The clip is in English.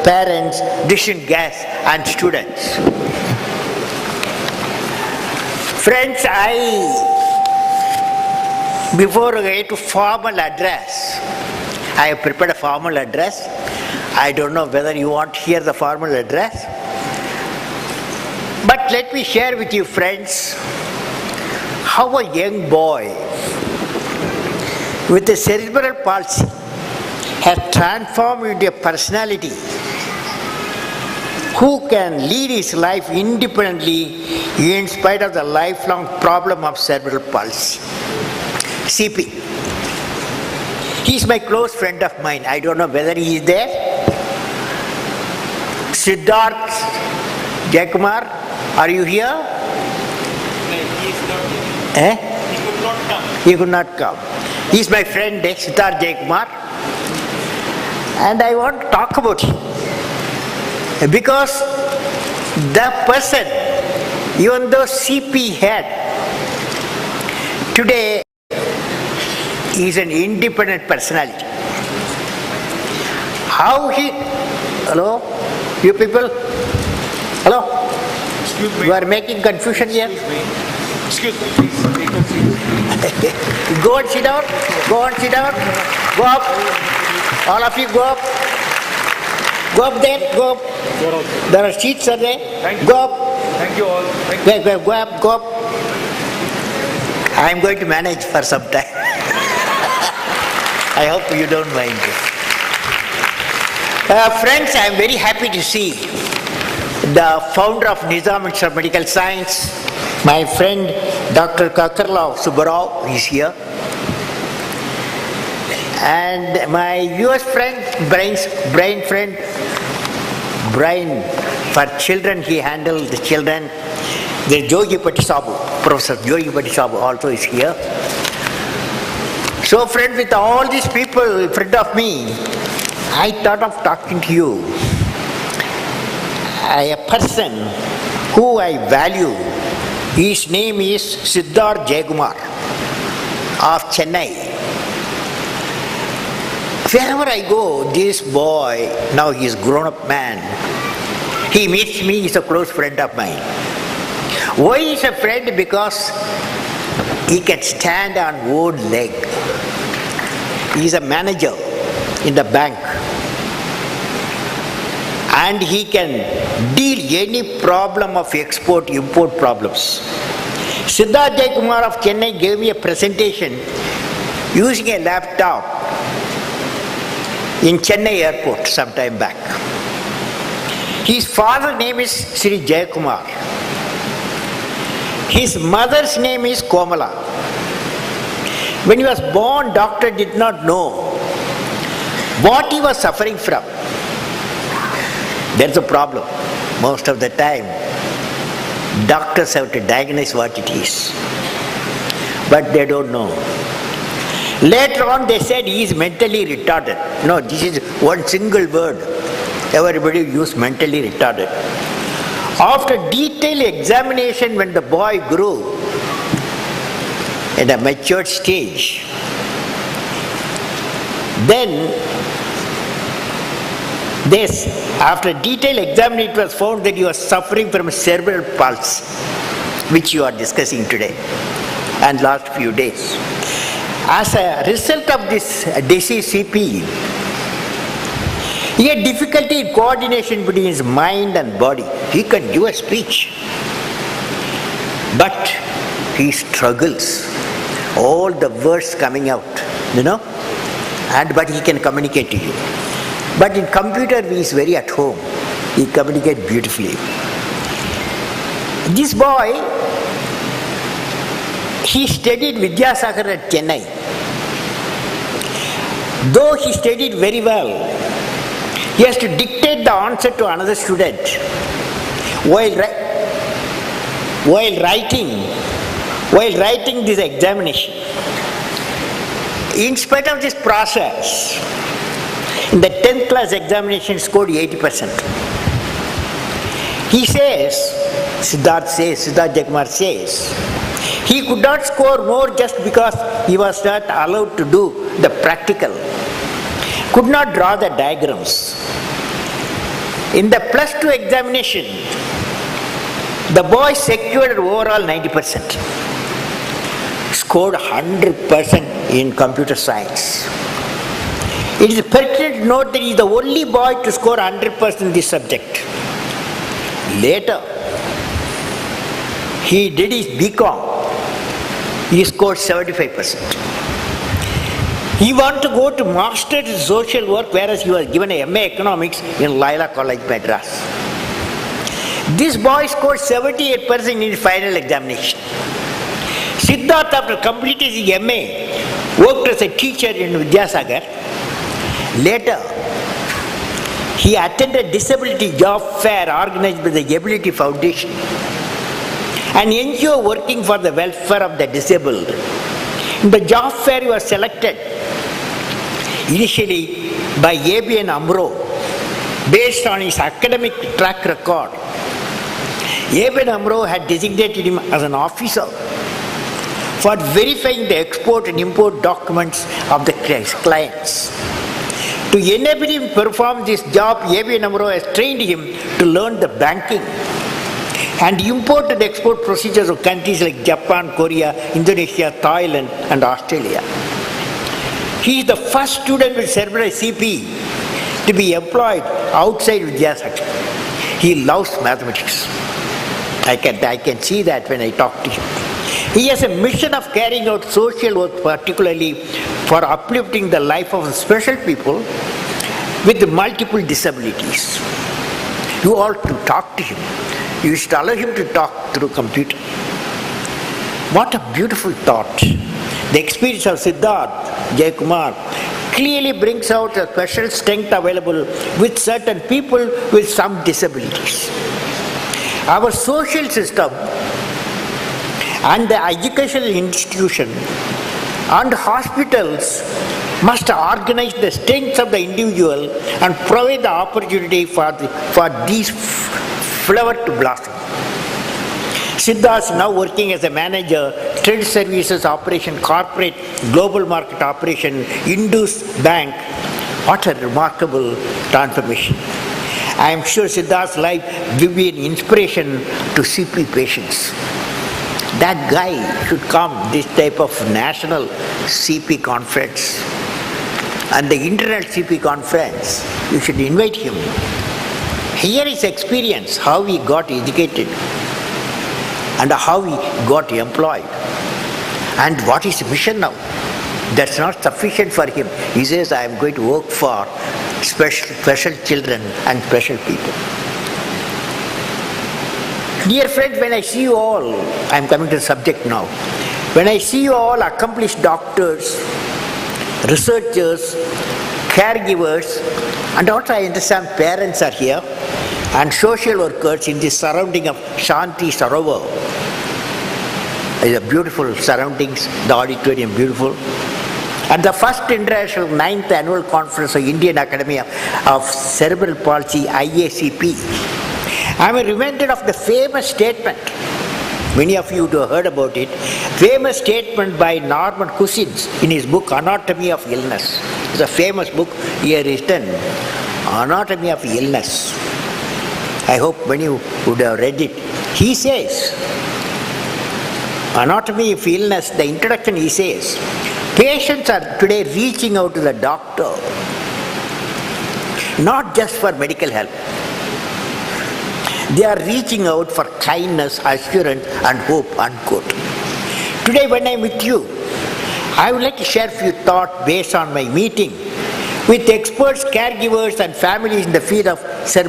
parents, distant guests and students. Friends, before I get to formal address, I have prepared a formal address. I don't know whether you want to hear the formal address. But let me share with you, friends, how a young boy with a cerebral palsy has transformed into a personality who can lead his life independently in spite of the lifelong problem of cerebral palsy. CP. He is my close friend of mine. I don't know whether he is there. Siddharth Jayakumar, are you here? No, he is not Eh? here. He could not come. He could not come. He is my friend, Siddharth Jayakumar. And I want to talk about him. Because the person, even though CP had, today is an independent personality. How he, hello, you people, hello, Excuse me. you are making confusion here. Excuse me, please. Take a seat. Go and sit down, go and sit down, go up, all of you go up. Go up there, go up. There are seats are there. Thank you. Go up. Thank you all. Thank you. Go up, go up. I am going to manage for some time. I hope you don't mind. Friends, I am very happy to see the founder of Nizam Institute of Medical Science, my friend Dr. Kakarlao Subbarao is here. And my US friend, brain friend, Brian, for children, he handled the children. The Jogi Patisabu, Professor Jogi Patisabu also is here. So friend, with all these people in front of me, I thought of talking to you. A person who I value, his name is Siddharth Jayakumar of Chennai. Wherever I go, this boy, now he is grown-up man, he meets me, he is a close friend of mine. Why he is a friend? Because he can stand on one leg. He is a manager in the bank. And he can deal any problem of export-import problems. Siddharth Jayakumar of Chennai gave me a presentation using a laptop in Chennai airport some time back. His father's name is Sri Jayakumar. His mother's name is Komala. When he was born, doctor did not know what he was suffering from. That's a problem. Most of the time, doctors have to diagnose what it is. But they don't know. Later on they said he is mentally retarded. No, this is one single word. Everybody used mentally retarded. After detailed examination, when the boy grew in a matured stage, then after detailed examination, it was found that he was suffering from cerebral palsy, which you are discussing today and last few days. As a result of this disease, CP, he had difficulty in coordination between his mind and body. He can give a speech, but he struggles. All the words coming out, but he can communicate to you. But in computer, he is very at home. He communicates beautifully. This boy, he studied Vidyasagar at Chennai. Though he studied very well, he has to dictate the answer to another student while writing this examination. In spite of this process, in the 10th class examination, he scored 80%. He says, Siddharth Jayakumar says, he could not score more just because he was not allowed to do the practical, could not draw the diagrams. In the plus 2 examination, the boy secured overall 90%, scored 100% in computer science. It is pertinent to note that he is the only boy to score 100% in this subject. Later, he did his BCom. He scored 75%. He wanted to go to Master's in Social Work, whereas he was given a MA Economics in Laila College, Madras. This boy scored 78% in his final examination. Siddharth, after completing his MA, worked as a teacher in Vidyasagar. Later, he attended disability job fair organized by the Ability Foundation, an NGO working for the welfare of the disabled. In the job fair, he was selected initially by ABN AMRO based on his academic track record. ABN AMRO had designated him as an officer for verifying the export and import documents of the clients. To enable him to perform this job, ABN AMRO has trained him to learn the banking and import and export procedures of countries like Japan, Korea, Indonesia, Thailand, and Australia. He is the first student with cerebral CP to be employed outside Vidyasagar. He loves mathematics. I can see that when I talk to him. He has a mission of carrying out social work, particularly for uplifting the life of special people with multiple disabilities. You ought to talk to him. You should allow him to talk through computer. What a beautiful thought. The experience of Siddharth Jayakumar clearly brings out a special strength available with certain people with some disabilities. Our social system and the educational institution and hospitals must organize the strengths of the individual and provide the opportunity for these flowers to blossom. Siddharth is now working as a manager, trade services operation, corporate, global market operation, Indus Bank. What a remarkable transformation. I am sure Siddharth's life will be an inspiration to CP patients. That guy should come this type of national CP conference and the international CP conference. You should invite him. Hear his experience, how he got educated and how he got employed and what is his mission now. That's not sufficient for him. He says, I am going to work for special children and special people. Dear friends, when I see you all, I am coming to the subject now. When I see you all accomplished doctors, researchers, caregivers, and also I understand parents are here, and social workers in the surrounding of Shanti Sarovar. It's a beautiful surroundings, the auditorium beautiful. At the first international 9th annual conference of Indian Academy of Cerebral Palsy, IACP, I am reminded of the famous statement, many of you have heard about it, famous statement by Norman Cousins in his book Anatomy of Illness. It's a famous book here written, Anatomy of Illness. I hope many would have read it. He says, Anatomy of Illness, the introduction he says, patients are today reaching out to the doctor, not just for medical help. They are reaching out for kindness, assurance and hope, unquote. Today when I am with you, I would like to share a few thoughts based on my meeting with experts, caregivers and families in the field of cerebral